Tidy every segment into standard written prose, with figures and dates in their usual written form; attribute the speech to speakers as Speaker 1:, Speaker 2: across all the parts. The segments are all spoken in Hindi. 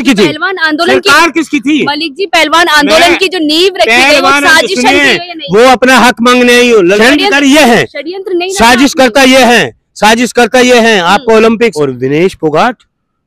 Speaker 1: की थी?
Speaker 2: पहलवान आंदोलन
Speaker 1: सरकार किसकी थी?
Speaker 2: मलिक जी, पहलवान आंदोलन की जो नींव रखी गई वो साजिश है,
Speaker 1: वो अपना हक मांगने आई षड्यंत्र ये है,
Speaker 2: षड्यंत्र नहीं,
Speaker 1: साजिश करता ये है, साजिश करता ये है। आपको ओलंपिक्स और विनेश फोगाट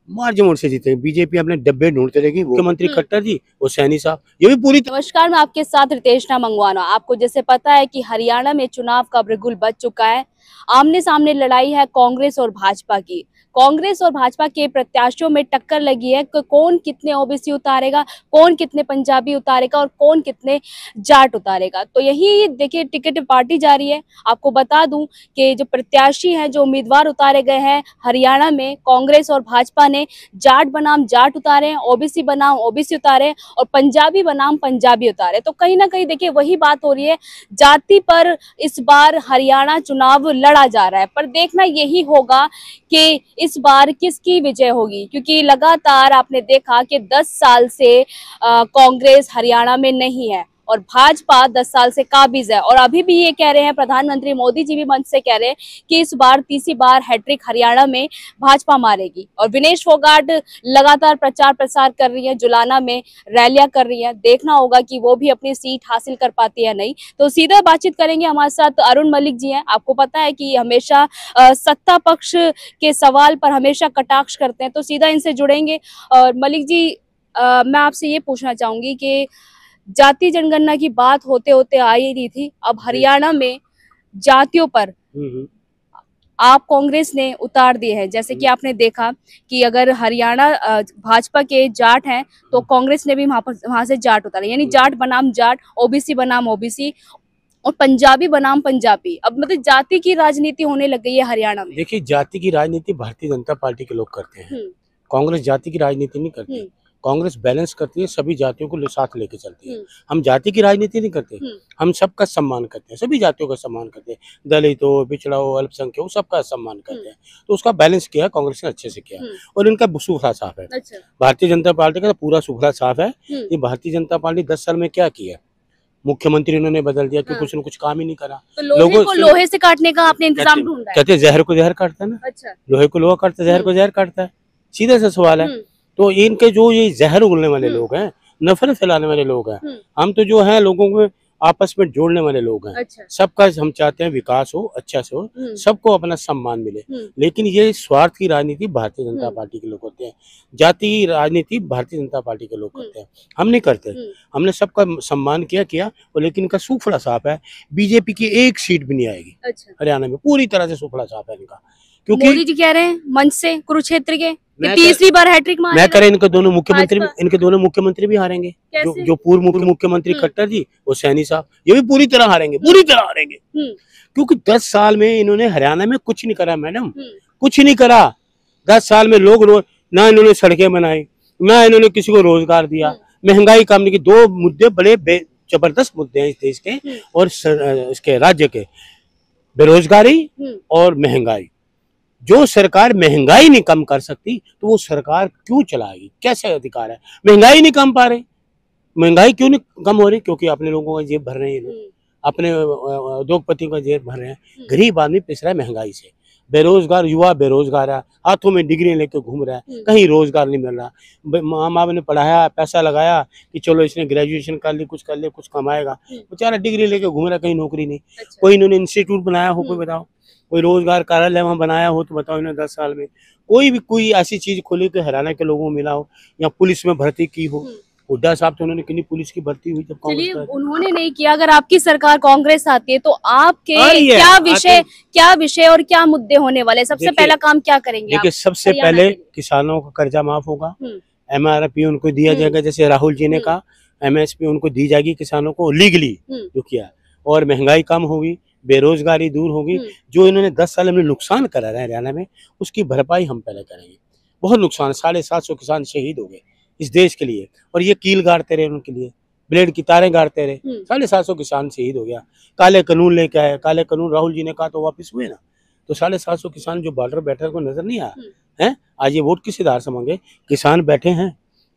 Speaker 1: मार्जिन वोट से जीते। बीजेपी अपने डब्बे ढूंढते रहेगी। मुख्यमंत्री खट्टर जी और सैनी साहब, ये भी पूरी।
Speaker 2: नमस्कार, मैं आपके साथ रितेशना मंगवाना। आपको जैसे पता है कि हरियाणा में चुनाव का बिगुल बज चुका है। आमने सामने लड़ाई है कांग्रेस और भाजपा की। कांग्रेस और भाजपा के प्रत्याशियों में टक्कर लगी है कि कौन कितने ओबीसी उतारेगा, कौन कितने पंजाबी उतारेगा और कौन कितने जाट उतारेगा। तो यही देखिए टिकट पार्टी जा रही है। आपको बता दूं कि जो प्रत्याशी हैं, जो उम्मीदवार उतारे गए हैं हरियाणा में, कांग्रेस और भाजपा ने जाट बनाम जाट उतारे, ओबीसी बनाम ओबीसी उतारे और पंजाबी बनाम पंजाबी उतारे। तो कहीं ना कहीं देखिए वही बात हो रही है, जाति पर इस बार हरियाणा चुनाव लड़ा जा रहा है। पर देखना यही होगा कि इस बार किसकी विजय होगी, क्योंकि लगातार आपने देखा कि 10 साल से कांग्रेस हरियाणा में नहीं है और भाजपा 10 साल से काबिज है। और अभी भी ये कह रहे हैं, प्रधानमंत्री मोदी जी भी मंच से कह रहे हैं कि इस बार तीसरी बार हैट्रिक हरियाणा में भाजपा मारेगी। और विनेश फोगाट लगातार प्रचार प्रसार कर रही है, जुलाना में रैलियां कर रही है। देखना होगा कि वो भी अपनी सीट हासिल कर पाती है नहीं। तो सीधा बातचीत करेंगे, हमारे साथ अरुण मलिक जी हैं। आपको पता है कि हमेशा सत्ता पक्ष के सवाल पर हमेशा कटाक्ष करते हैं, तो सीधा इनसे जुड़ेंगे। और मलिक जी, मैं आपसे ये पूछना चाहूंगी कि जाति जनगणना की बात होते होते आ ही रही थी, अब हरियाणा में जातियों पर आप कांग्रेस ने उतार दिए हैं। जैसे कि आपने देखा कि अगर हरियाणा भाजपा के जाट हैं तो कांग्रेस ने भी वहां से जाट उतारे, यानी जाट बनाम जाट, ओबीसी बनाम ओबीसी और पंजाबी बनाम पंजाबी। अब मतलब जाति की राजनीति होने लग गई है हरियाणा में।
Speaker 1: देखिए, जाति की राजनीति भारतीय जनता पार्टी के लोग करते हैं, कांग्रेस जाति की राजनीति नहीं करती। कांग्रेस बैलेंस करती है, सभी जातियों को साथ लेके चलती है। हम जाति की राजनीति नहीं करते, हम सबका सम्मान करते हैं, सभी जातियों का सम्मान करते हैं, दलित हो, पिछड़ा हो, अल्पसंख्यक हो, सबका सम्मान करते हैं। तो उसका बैलेंस किया कांग्रेस ने अच्छे से किया और इनका सुखड़ा साफ है।
Speaker 2: अच्छा।
Speaker 1: भारतीय जनता पार्टी का पूरा सुखड़ा साफ है। ये भारतीय जनता पार्टी 10 साल में क्या किया, मुख्यमंत्री उन्होंने बदल दिया कि कुछ न कुछ काम ही नहीं करा।
Speaker 2: तो लोहे को लोहे से काटने का आपने इंतजाम ढूंढा है।
Speaker 1: कहते जहर को जहर काटता है ना।
Speaker 2: अच्छा।
Speaker 1: लोहे को लोहा काटता है, जहर को जहर काटता है, सीधा सा सवाल है। तो इनके जो ये जहर उगलने वाले लोग हैं, नफरत फैलाने वाले लोग हैं, हम तो जो है लोगों को आपस में जोड़ने वाले लोग हैं। अच्छा। सबका हम चाहते हैं विकास हो, अच्छा से हो, सबको अपना सम्मान मिले। लेकिन ये स्वार्थ की राजनीति भारतीय जनता पार्टी के लोग करते हैं, जाति की राजनीति भारतीय जनता पार्टी के लोग करते हैं, हम नहीं करते। हमने सबका सम्मान किया और लेकिन इनका सूफड़ा साफ है। बीजेपी की एक सीट भी नहीं आएगी। अच्छा। हरियाणा में पूरी तरह से सूफड़ा साफ है इनका, क्योंकि
Speaker 2: मोदी जी कह रहे हैं मंच से कुरुक्षेत्र के तीसरी बार हैट्रिक मारेगा।
Speaker 1: मैं कह रहा इनके दोनों मुख्यमंत्री भी हारेंगे। जो पूर्व मुख्यमंत्री खट्टर जी और सैनी साहब, ये भी पूरी तरह हारेंगे, पूरी तरह हारेंगे। क्योंकि 10 साल में इन्होंने हरियाणा में कुछ नहीं करा मैडम, कुछ नहीं करा। 10 साल में लोग ना इन्होंने सड़कें बनाई, ना इन्होंने किसी को रोजगार दिया, महंगाई कम नहीं की। 2 मुद्दे बड़े जबरदस्त मुद्दे हैं इस देश के और इसके राज्य के, बेरोजगारी और महंगाई। जो सरकार महंगाई नहीं कम कर सकती तो वो सरकार क्यों चलाएगी, कैसे अधिकार है? महंगाई नहीं कम पा रहे, महंगाई क्यों नहीं कम हो रही? क्योंकि अपने लोगों का जेब भर रहे हैं, अपने उद्योगपतियों का जेब भर रहे हैं। गरीब आदमी पिस रहा है महंगाई से, बेरोजगार युवा बेरोजगार है, हाथों में डिग्री लेकर घूम रहा है, कहीं रोजगार नहीं मिल रहा। माँ बाप ने पढ़ाया, पैसा लगाया कि चलो इसने ग्रेजुएशन कर ली, कुछ कमाएगा, बेचारा डिग्री लेके घूम रहा है, कहीं नौकरी नहीं। कोई इन्होंने इंस्टीट्यूट बनाया हो, कोई बताओ, कोई रोजगार कार्यालय वहाँ बनाया हो तो बताओ इन्होंने 10 साल में कोई ऐसी चीज खोली कि हरियाणा के लोगों को मिला हो, या पुलिस में भर्ती की हो। हुड्डा साहब तो उन्होंने कितनी पुलिस की भर्ती हुई जब
Speaker 2: कांग्रेस, उन्होंने नहीं किया। अगर आपकी सरकार कांग्रेस आती है तो आपके क्या विषय और क्या मुद्दे होने वाले, सबसे पहला काम क्या करेंगे?
Speaker 1: देखिए, सबसे पहले किसानों का कर्जा माफ होगा, MRP उनको दिया जाएगा, जैसे राहुल जी ने कहा MSP उनको दी जाएगी किसानों को लीगली जो किया, और महंगाई कम होगी, बेरोजगारी दूर होगी। जो इन्होंने 10 साल में नुकसान करा है हरियाणा में, उसकी भरपाई हम पहले करेंगे। बहुत नुकसान, 750 किसान शहीद हो गए इस देश के लिए, और ये कील गाड़ते रहे उनके लिए, ब्लेड की तारें गाड़ते रहे। 750 किसान शहीद हो गया। काले कानून लेके आए, काले कानून राहुल जी ने कहा तो वापस हुए ना। तो 750 किसान जो बॉर्डर बैठे को नजर नहीं आया है, आज ये वोट किस आधार से मांगे? किसान बैठे हैं,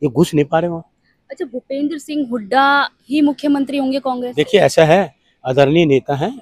Speaker 1: ये घुस नहीं पा रहे वहाँ।
Speaker 2: अच्छा, भूपेंद्र सिंह हुड्डा ही मुख्यमंत्री होंगे कांग्रेस?
Speaker 1: देखिए, ऐसा है, आदरणीय नेता है,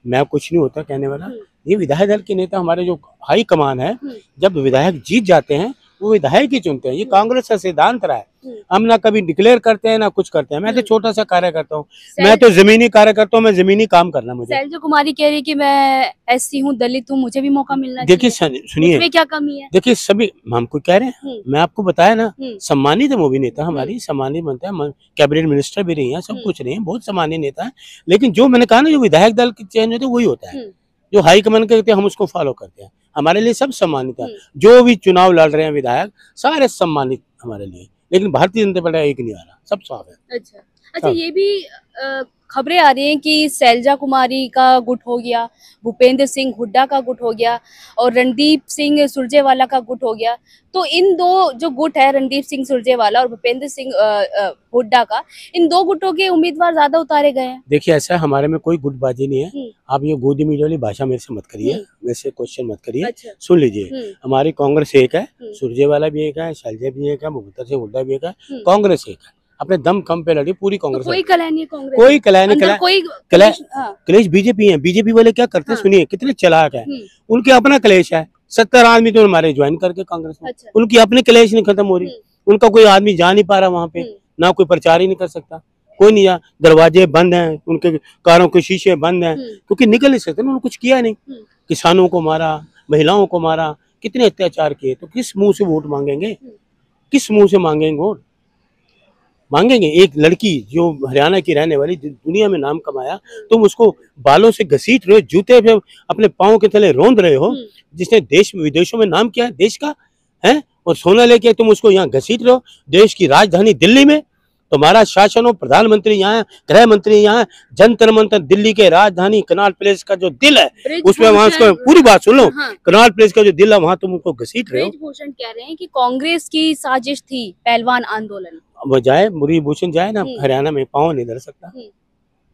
Speaker 1: मैं कुछ नहीं होता कहने वाला। ये विधायक दल के नेता हमारे जो हाई कमान है, जब विधायक जीत जाते हैं वो विधायक ही चुनते हैं। ये कांग्रेस का सिद्धांत रहा है। हम ना कभी डिक्लेयर करते हैं ना कुछ करते हैं। मैं तो छोटा सा कार्य करता हूँ, मैं तो जमीनी कार्य करता हूँ, मैं जमीनी काम करना मुझे।
Speaker 2: शैलजा कुमारी कह रही कि मैं एससी हूँ, दलित हूँ, मुझे भी मौका मिलना
Speaker 1: देखिए सुनिए,
Speaker 2: इसमें क्या कमी है?
Speaker 1: देखिए सभी हमको कह रहे हैं, मैं आपको बताया ना, सम्मानित है वो भी नेता हमारी, सम्मानित बनता है, कैबिनेट मिनिस्टर भी रही है, सब कुछ रही है, बहुत सम्मानित नेता है। लेकिन जो मैंने कहा ना, जो विधायक दल की चेंज होते वही होता है, जो हाईकमान करते हैं हम उसको फॉलो करते हैं। हमारे लिए सब सम्मानित है, जो भी चुनाव लड़ रहे हैं विधायक सारे सम्मानित हमारे लिए। लेकिन भारतीय जनता पार्टी एक नहीं आ रहा, सब साफ है।
Speaker 2: अच्छा, ये भी खबरें आ रही हैं कि शैलजा कुमारी का गुट हो गया, भूपेंद्र सिंह हुड्डा का गुट हो गया और रणदीप सिंह सुरजेवाला का गुट हो गया। तो इन दो जो गुट है, रणदीप सिंह सुरजेवाला और भूपेंद्र सिंह हुड्डा का, इन दो गुटों के उम्मीदवार ज्यादा उतारे गए हैं।
Speaker 1: देखिए ऐसा हमारे में कोई गुटबाजी नहीं है। आप ये गोदी मीडिया वाली भाषा मेरे से मत करिए, मेरे से क्वेश्चन मत करिए। सुन लीजिए, हमारी कांग्रेस एक है, सुरजेवाला भी एक है, शैलजा भी एक है, भूपेंद्र सिंह हुड्डा भी एक है, कांग्रेस एक है। अपने दम कम पे लड़ी पूरी कांग्रेस।
Speaker 2: कोई कलह नहीं, कांग्रेस
Speaker 1: कोई कलह नहीं, कलेश बीजेपी है। बीजेपी वाले क्या करते हैं, सुनिए कितने चालाक है, उनके अपना कलेश है। 70 आदमी तो हमारे ज्वाइन करके कांग्रेस में, उनकी अपनी कलेश नहीं खत्म हो रही, उनका कोई आदमी जा नहीं पा रहा वहां पे, ना कोई प्रचार ही नहीं कर सकता, कोई नहीं। दरवाजे बंद हैं, उनके कारों के शीशे बंद हैं, क्योंकि निकल नहीं सकते, उन्होंने कुछ किया नहीं। किसानों को मारा, महिलाओं को मारा, कितने अत्याचार किए, तो किस मुंह से वोट मांगेंगे, किस मुंह से मांगेंगे वोट? मांगेंगे? एक लड़की जो हरियाणा की रहने वाली, दुनिया में नाम कमाया, तुम उसको बालों से घसीट रहे हो, जूते पे अपने पाँव के तले रोंद रहे हो, जिसने देश विदेशों में नाम किया है देश का है, और सोना लेके तुम उसको यहाँ घसीट रहे हो। देश की राजधानी दिल्ली में तुम्हारा शासन हो, प्रधानमंत्री यहाँ है, गृह मंत्री यहाँ है, जंतर मंतर दिल्ली के राजधानी कनॉट प्लेस का जो दिल है उसमें, वहाँ उसको पूरी बात सुन लो, कनॉट प्लेस का जो दिल है वहाँ तुम उसको घसीट रहे हो।
Speaker 2: ब्रिजभूषण कह रहे हैं कि कांग्रेस की साजिश थी पहलवान आंदोलन।
Speaker 1: वो जाए, ब्रिजभूषण जाए ना, हरियाणा में पाँव नहीं धर सकता।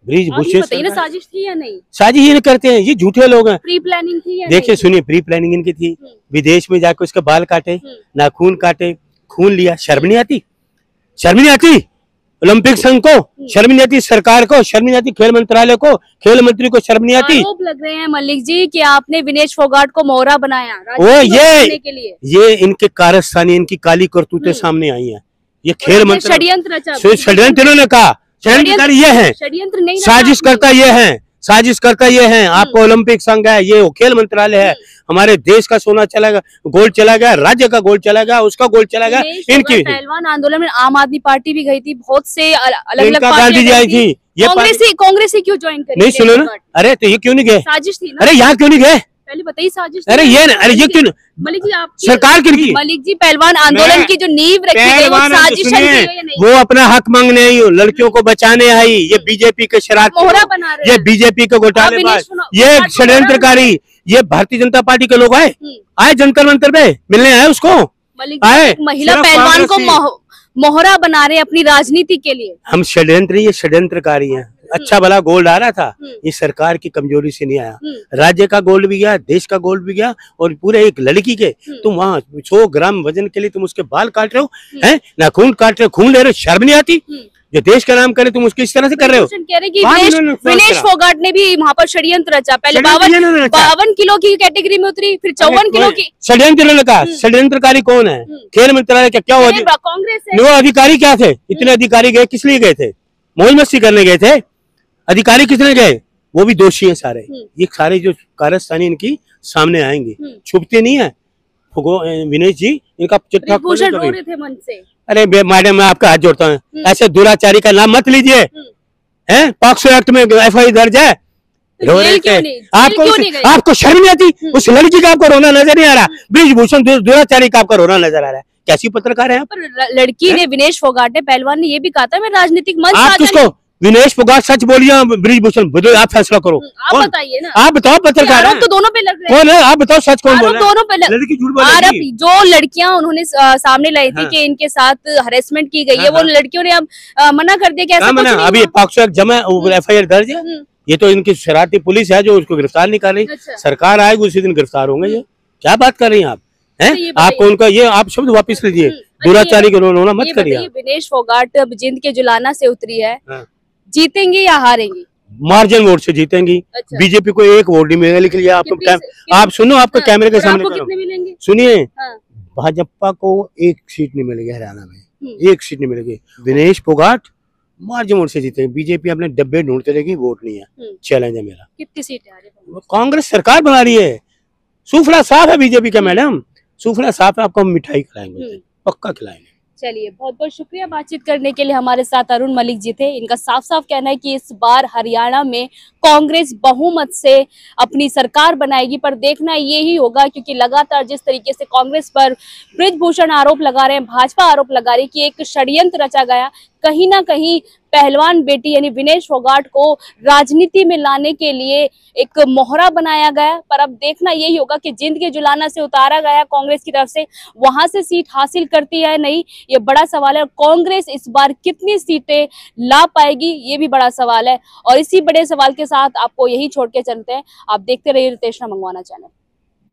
Speaker 1: ब्रिजभूषण
Speaker 2: साजिश थी या नहीं?
Speaker 1: साजिश ये करते हैं, ये झूठे लोग हैं।
Speaker 2: प्री प्लानिंग थी या नहीं?
Speaker 1: देखिए सुनिए, प्री प्लानिंग इनकी थी, विदेश में जाकर उसके बाल काटे, नाखून काटे, खून लिया, शर्म नहीं आती? शर्म नहीं आती ओलंपिक संघ को, शर्म नहीं आती सरकार को, शर्म नहीं आती खेल मंत्रालय को, खेल मंत्री को शर्म नहीं आती?
Speaker 2: आरोप लग रहे हैं मलिक जी कि आपने विनेश फोगाट को मोहरा बनाया
Speaker 1: वो ये इनके कारस्तानी, इनकी काली करतूतें सामने आई हैं। ये खेल मंत्री षड्यंत्र, इन्होंने कहा षड्यंत्र ये है,
Speaker 2: षड्यंत्र नहीं,
Speaker 1: साजिश करता ये है, साजिश करता ये है। आपको ओलंपिक संघ है, ये खेल मंत्रालय है, हमारे देश का सोना चला गया, गोल्ड चला गया, राज्य का गोल्ड चला गया, उसका गोल्ड चला गया। इनकी
Speaker 2: पहलवान आंदोलन में आम आदमी पार्टी भी गई थी, बहुत से अलग अलग
Speaker 1: गांधी जी आई थी, ये
Speaker 2: कांग्रेस ही क्यों ज्वाइन करी?
Speaker 1: नहीं सुनो ना, अरे तो ये क्यों नहीं गए?
Speaker 2: साजिश थी ना।
Speaker 1: अरे यहाँ क्यों नहीं गए?
Speaker 2: पहले बताइए साजिश।
Speaker 1: अरे ये क्यों?
Speaker 2: मलिक जी, आप
Speaker 1: सरकार की,
Speaker 2: मलिक जी, पहलवान आंदोलन की जो नींव रखी गई वो साजिश है,
Speaker 1: वो अपना हक मांगने आई, लड़कियों को बचाने आई। ये बीजेपी के शरारत,
Speaker 2: मोहरा बना रहे,
Speaker 1: ये बीजेपी के घोटालेबाज, ये षड्यंत्रकारी, ये भारतीय जनता पार्टी के लोग आए जंतर मंतर पे मिलने आए उसको।
Speaker 2: आए महिला पहलवान को मोहरा बना रहे अपनी राजनीति के लिए।
Speaker 1: हम षड्यंत्र, ये षड्यंत्रकारी हैं। अच्छा भला गोल्ड आ रहा था, ये सरकार की कमजोरी से नहीं आया, राज्य का गोल्ड भी गया, देश का गोल्ड भी गया, और पूरे एक लड़की के तुम वहाँ 100 ग्राम वजन के लिए तुम उसके बाल काट रहे हो, हैं नाखून काट रहे हो, खून ले रहे हो, शर्म नहीं आती? जो देश का नाम करे तुम उसको इस तरह से कर रहे हो।
Speaker 2: कह रहे कि विनेश फोगाट ने भी वहाँ पर षड्यंत्र रचा, पहले 52 किलो की कैटेगरी में उतरी, फिर 54 किलो की।
Speaker 1: षड्यंत्र का षड्यंत्रकारी कौन है? खेल मंत्रालय का क्या हुआ?
Speaker 2: कांग्रेस है।
Speaker 1: वो अधिकारी क्या थे? इतने अधिकारी गए किस लिए गए थे? मौज मस्ती करने गए थे? अधिकारी किसने गए? वो भी दोषी हैं सारे। ये सारे जो कारस्तानी इनकी सामने आएंगे, छुपते नहीं है। विनेश जी इनका चिट्ठा
Speaker 2: रो रहे थे मन से।
Speaker 1: अरे मैडम, मैं आपका हाथ जोड़ता हूँ, ऐसे दुराचारी का नाम मत लीजिए, हैं? पॉक्सो एक्ट में FIR दर्ज है। रो रहे थे, आपको शर्म नहीं आती? उस लड़की का आपको रोना नजर नहीं आ रहा? ब्रिजभूषण दुराचारी का आपका रोना नजर आ रहा है? कैसी पत्रकार है?
Speaker 2: लड़की ने, विनेश फोगाट ने, पहलवान ने ये भी कहा था मैं राजनीतिक मंच।
Speaker 1: आप किसको? विनेश फोगाट सच बोलिए, ब्रिजभूषण आप फैसला करो।
Speaker 2: आप बताइए ना,
Speaker 1: आप बताओ, पत्रकार
Speaker 2: तो दोनों पे लग रहे हैं।
Speaker 1: कौन है? आप बताओ सच कौन बोल रहा है?
Speaker 2: दोनों पे
Speaker 1: लड़की झूठ बोल
Speaker 2: रही है। जो लड़कियां उन्होंने सामने लाई थी कि इनके साथ हरेसमेंट की गई है, वो लड़कियों ने अब मना कर दिया कि ऐसा कुछ नहीं।
Speaker 1: अभी पॉक्सो एक्ट जमा, FIR दर्ज है। ये तो इनकी शरारती पुलिस है जो उसको गिरफ्तार नहीं कर रही। सरकार आएगी उसी दिन गिरफ्तार होंगे। ये क्या बात कर रही है आप? हैं? आपको उनका ये आप शब्द वापिस लीजिए, दुराचारी के रोना मत करिए।
Speaker 2: विनेश फोगाट अब जिंद के जुलाना से उतरी है, जीतेंगे या हारेंगे?
Speaker 1: मार्जिन वोट से जीतेंगी। अच्छा। बीजेपी को 1 वोट नहीं मिलेगा। लिख लिया आप सुनो, आपको कैमरे के सामने
Speaker 2: कितने मिलेंगे?
Speaker 1: सुनिए, भाजपा को एक सीट नहीं मिलेगी हरियाणा में, एक सीट नहीं मिलेगी। दिनेश फोगाट मार्जिन से जीते, बीजेपी अपने डब्बे ढूंढते रहेगी, वोट नहीं है। चैलेंज है मेरा।
Speaker 2: कितनी सीटें आ रही है?
Speaker 1: कांग्रेस सरकार बना रही है, सूफला साफ है बीजेपी का मैडम, सूफला साफ है। आपको हम मिठाई खिलाएंगे, पक्का खिलाएंगे।
Speaker 2: चलिए, बहुत बहुत शुक्रिया बातचीत करने के लिए। हमारे साथ अरुण मलिक जी थे। इनका साफ साफ कहना है कि इस बार हरियाणा में कांग्रेस बहुमत से अपनी सरकार बनाएगी, पर देखना यही होगा क्योंकि लगातार जिस तरीके से कांग्रेस पर बृजभूषण आरोप लगा रहे हैं, भाजपा आरोप लगा रही है कि एक षड्यंत्र रचा गया, कहीं ना कहीं पहलवान बेटी यानी विनेश फोगाट को राजनीति में लाने के लिए एक मोहरा बनाया गया। पर अब देखना यही होगा कि जिंदगी जुलाना से उतारा गया कांग्रेस की तरफ से, वहां से सीट हासिल करती है नहीं, ये बड़ा सवाल है। और कांग्रेस इस बार कितनी सीटें ला पाएगी, ये भी बड़ा सवाल है। और इसी बड़े सवाल के साथ आपको यही छोड़ के चलते हैं। आप देखते रहिए रितेश मंगवाना चैनल।